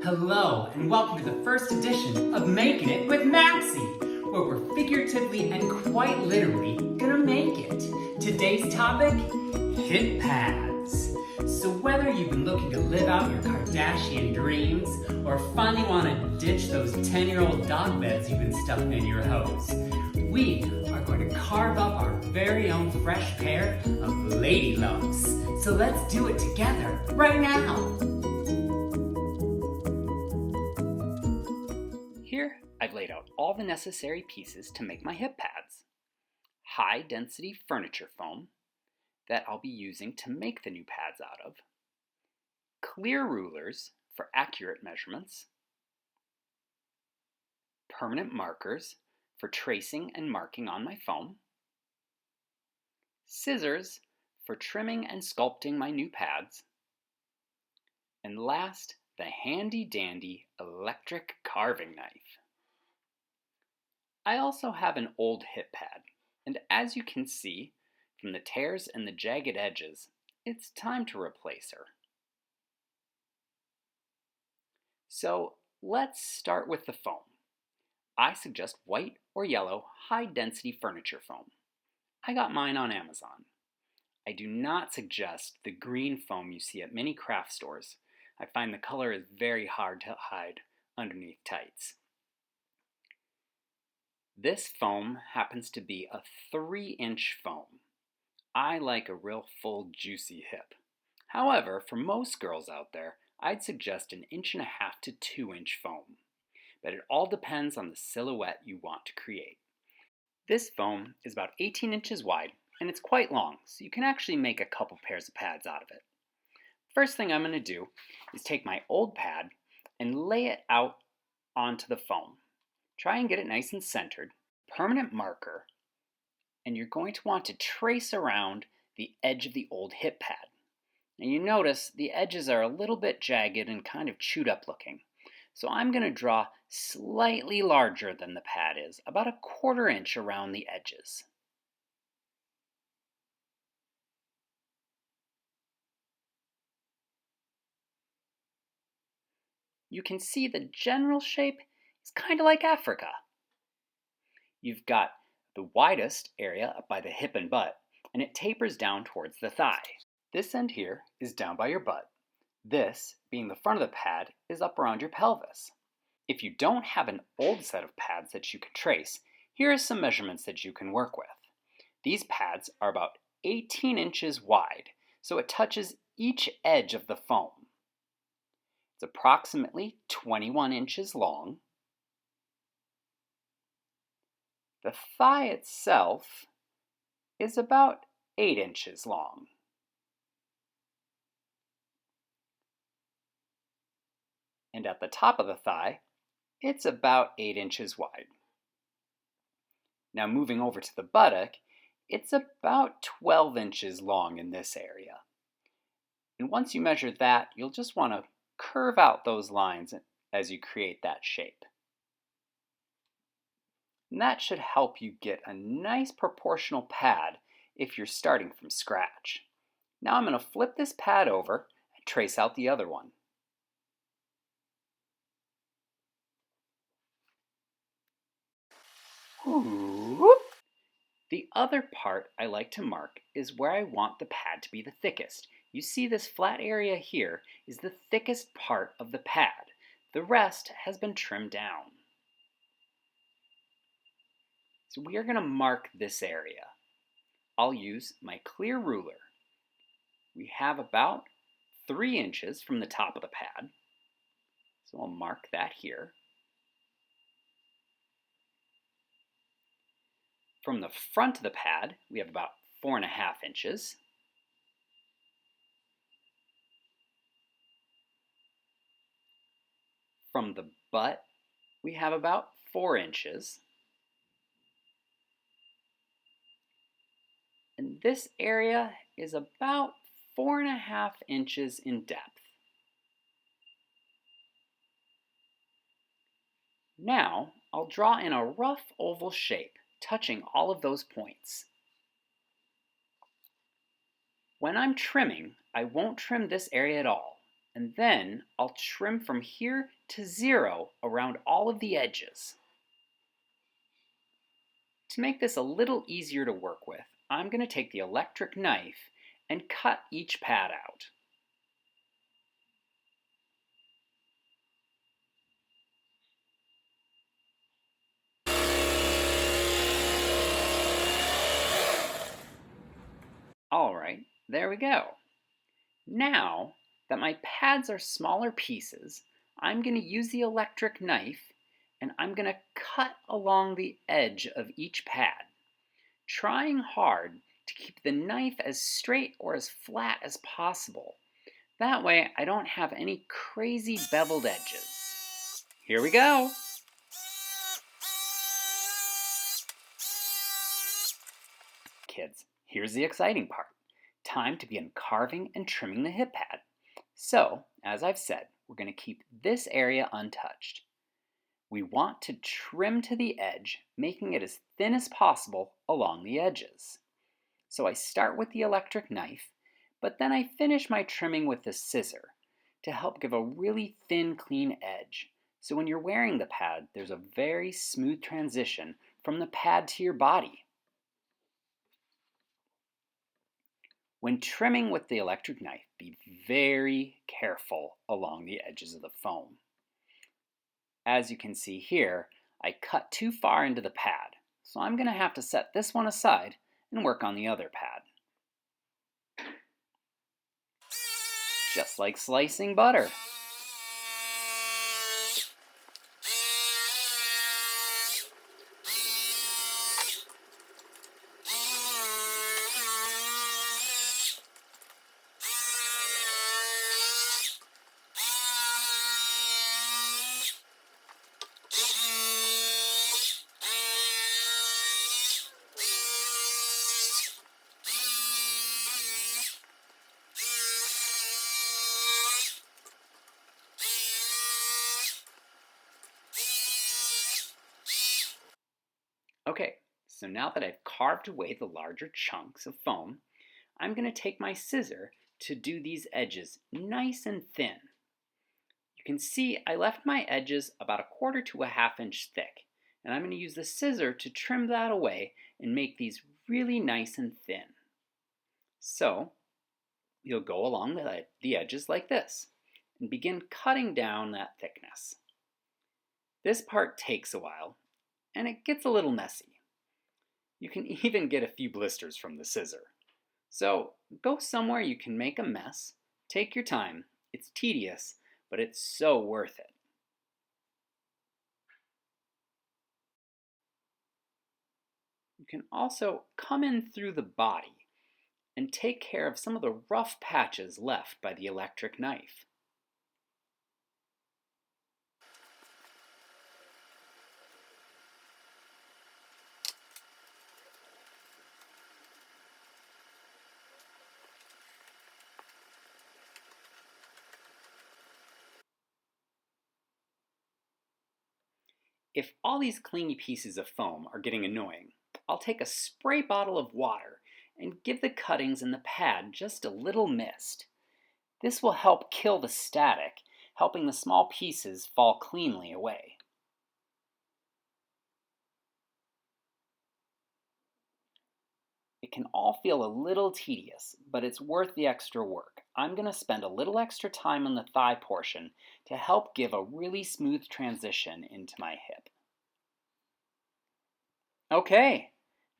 Hello, and welcome to the first edition of Making It with Maxi, where we're figuratively and quite literally gonna make it. Today's topic, hip pads. So whether you've been looking to live out your Kadashian dreams, or finally want to ditch those 10-year-old dog beds you've been stuffing in your hose, we are going to carve up our very own fresh pair of lady lumps. So let's do it together right now. Here, I've laid out all the necessary pieces to make my hip pads. High density furniture foam that I'll be using to make the new pads out of. Clear rulers for accurate measurements. Permanent markers for tracing and marking on my foam. Scissors for trimming and sculpting my new pads. And last, the handy dandy electric carving knife. I also have an old hip pad, and as you can see from the tears and the jagged edges, it's time to replace her. So let's start with the foam. I suggest white or yellow high density furniture foam. I got mine on Amazon. I do not suggest the green foam you see at many craft stores. I find the color is very hard to hide underneath tights. This foam happens to be a 3-inch foam. I like a real full juicy hip. However, for most girls out there, I'd suggest 1.5 inch to 2-inch foam. But it all depends on the silhouette you want to create. This foam is about 18 inches wide and it's quite long, so you can actually make a couple pairs of pads out of it. First thing I'm going to do is take my old pad and lay it out onto the foam. Try and get it nice and centered. Permanent marker, and you're going to want to trace around the edge of the old hip pad. And you notice the edges are a little bit jagged and kind of chewed up looking. So I'm going to draw slightly larger than the pad is, about 1/4 inch around the edges. You can see the general shape is kind of like Africa. You've got the widest area up by the hip and butt, and it tapers down towards the thigh. This end here is down by your butt. This, being the front of the pad, is up around your pelvis. If you don't have an old set of pads that you can trace, here are some measurements that you can work with. These pads are about 18 inches wide, so it touches each edge of the foam. It's approximately 21 inches long. The thigh itself is about 8 inches long. And at the top of the thigh, it's about 8 inches wide. Now moving over to the buttock, it's about 12 inches long in this area. And once you measure that, you'll just want to curve out those lines as you create that shape. And that should help you get a nice proportional pad if you're starting from scratch. Now I'm going to flip this pad over and trace out the other one. The other part I like to mark is where I want the pad to be the thickest. You see this flat area here is the thickest part of the pad. The rest has been trimmed down. So we are going to mark this area. I'll use my clear ruler. We have about 3 inches from the top of the pad. So I'll mark that here. From the front of the pad, we have about 4.5 inches. From the butt, we have about 4 inches. And this area is about 4.5 inches in depth. Now, I'll draw in a rough oval shape, touching all of those points. When I'm trimming, I won't trim this area at all. And then I'll trim from here to 0 around all of the edges. To make this a little easier to work with, I'm going to take the electric knife and cut each pad out. Alright, there we go. Now that my pads are smaller pieces, I'm going to use the electric knife and I'm going to cut along the edge of each pad, trying hard to keep the knife as straight or as flat as possible. That way I don't have any crazy beveled edges. Here we go! Kids, here's the exciting part. Time to begin carving and trimming the hip pad. So, as I've said, we're going to keep this area untouched. We want to trim to the edge, making it as thin as possible along the edges. So I start with the electric knife, but then I finish my trimming with the scissor to help give a really thin, clean edge. So when you're wearing the pad, there's a very smooth transition from the pad to your body. When trimming with the electric knife, be very careful along the edges of the foam. As you can see here, I cut too far into the pad, so I'm going to have to set this one aside and work on the other pad. Just like slicing butter. Okay, so now that I've carved away the larger chunks of foam, I'm going to take my scissor to do these edges nice and thin. You can see I left my edges about 1/4 to 1/2 inch thick, and I'm going to use the scissor to trim that away and make these really nice and thin. So you'll go along the edges like this and begin cutting down that thickness. This part takes a while, and it gets a little messy. You can even get a few blisters from the scissor. So go somewhere you can make a mess, take your time. It's tedious, but it's so worth it. You can also come in through the body and take care of some of the rough patches left by the electric knife. If all these clingy pieces of foam are getting annoying, I'll take a spray bottle of water and give the cuttings in the pad just a little mist. This will help kill the static, helping the small pieces fall cleanly away. It can all feel a little tedious, but it's worth the extra work. I'm going to spend a little extra time on the thigh portion to help give a really smooth transition into my hip. Okay,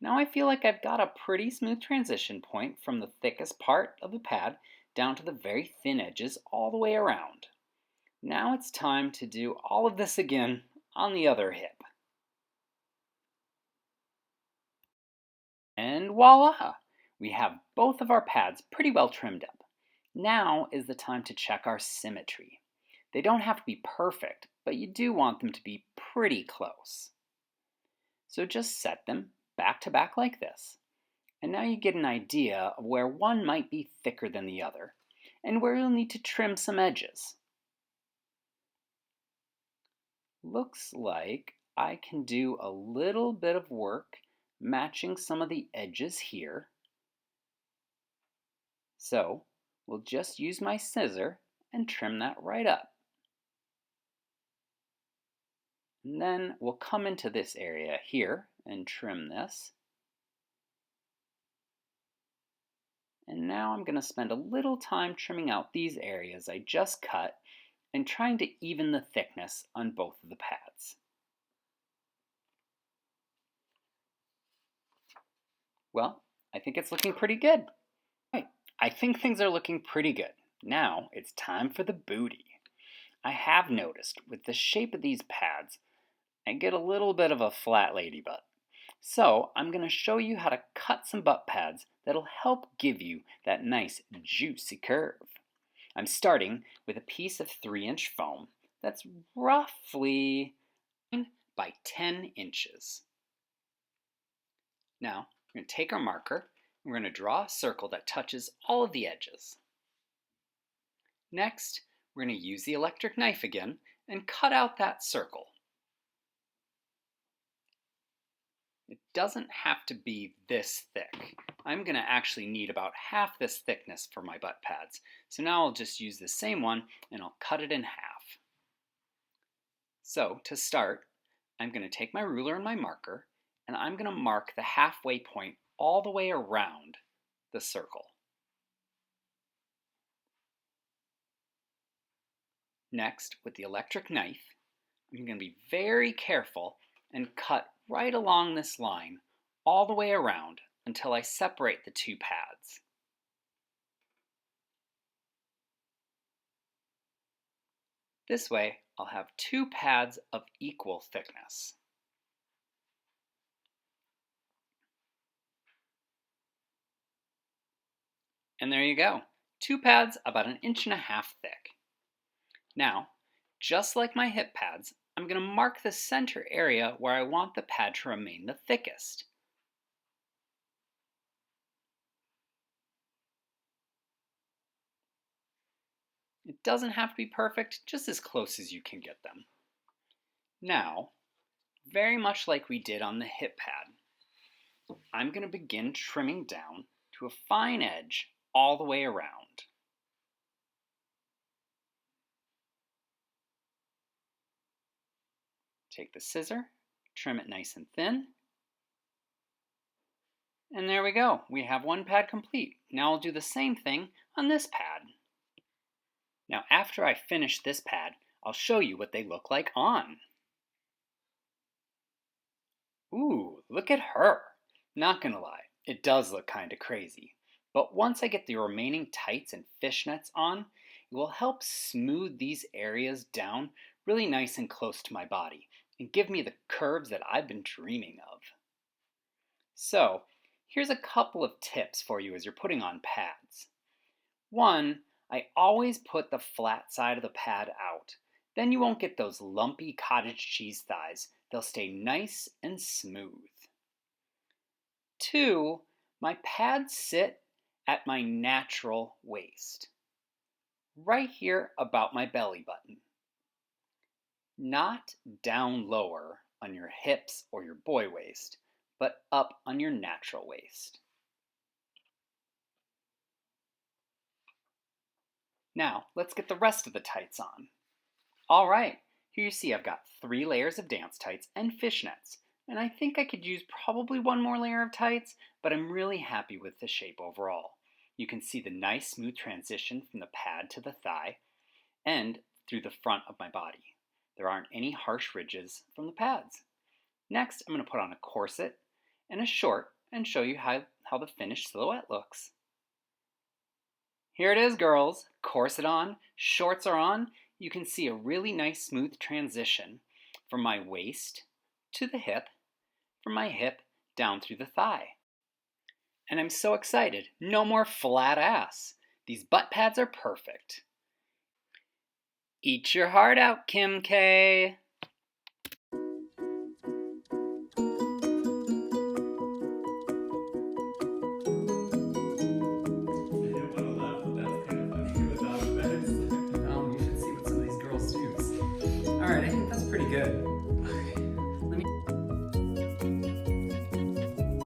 now I feel like I've got a pretty smooth transition point from the thickest part of the pad down to the very thin edges all the way around. Now it's time to do all of this again on the other hip. And voila! We have both of our pads pretty well trimmed up. Now is the time to check our symmetry. They don't have to be perfect, but you do want them to be pretty close. So just set them back to back like this. And now you get an idea of where one might be thicker than the other, and where you'll need to trim some edges. Looks like I can do a little bit of work matching some of the edges here. So we'll just use my scissor and trim that right up. And then we'll come into this area here and trim this. And now I'm going to spend a little time trimming out these areas I just cut and trying to even the thickness on both of the pads. Well, I think it's looking pretty good. Right, I think things are looking pretty good. Now it's time for the booty. I have noticed with the shape of these pads, I get a little bit of a flat lady butt. So I'm going to show you how to cut some butt pads that'll help give you that nice juicy curve. I'm starting with a piece of 3-inch foam that's roughly 9 by 10 inches. Now, we're going to take our marker and we're going to draw a circle that touches all of the edges. Next, we're going to use the electric knife again and cut out that circle. It doesn't have to be this thick. I'm going to actually need about half this thickness for my butt pads. So now I'll just use the same one and I'll cut it in half. So to start, I'm going to take my ruler and my marker and I'm going to mark the halfway point all the way around the circle. Next, with the electric knife, I'm going to be very careful and cut right along this line all the way around until I separate the two pads. This way, I'll have two pads of equal thickness. And there you go, two pads about 1.5 inches thick. Now, just like my hip pads, I'm going to mark the center area where I want the pad to remain the thickest. It doesn't have to be perfect, just as close as you can get them. Now, very much like we did on the hip pad, I'm going to begin trimming down to a fine edge all the way around. Take the scissor, trim it nice and thin, and there we go. We have one pad complete. Now I'll do the same thing on this pad. Now after I finish this pad, I'll show you what they look like on. Ooh, look at her. Not gonna lie, it does look kinda crazy. But once I get the remaining tights and fishnets on, it will help smooth these areas down really nice and close to my body and give me the curves that I've been dreaming of. So, here's a couple of tips for you as you're putting on pads. One, I always put the flat side of the pad out. Then you won't get those lumpy cottage cheese thighs. They'll stay nice and smooth. Two, my pads sit at my natural waist. Right here about my belly button. Not down lower on your hips or your boy waist, but up on your natural waist. Now, let's get the rest of the tights on. All right, here you see I've got 3 layers of dance tights and fishnets, and I think I could use probably one more layer of tights, but I'm really happy with the shape overall. You can see the nice smooth transition from the pad to the thigh and through the front of my body. There aren't any harsh ridges from the pads. Next, I'm going to put on a corset and a short and show you how the finished silhouette looks. Here it is, girls. Corset on, shorts are on. You can see a really nice smooth transition from my waist to the hip, from my hip down through the thigh. And I'm so excited. No more flat ass. These butt pads are perfect. Eat your heart out, Kim K.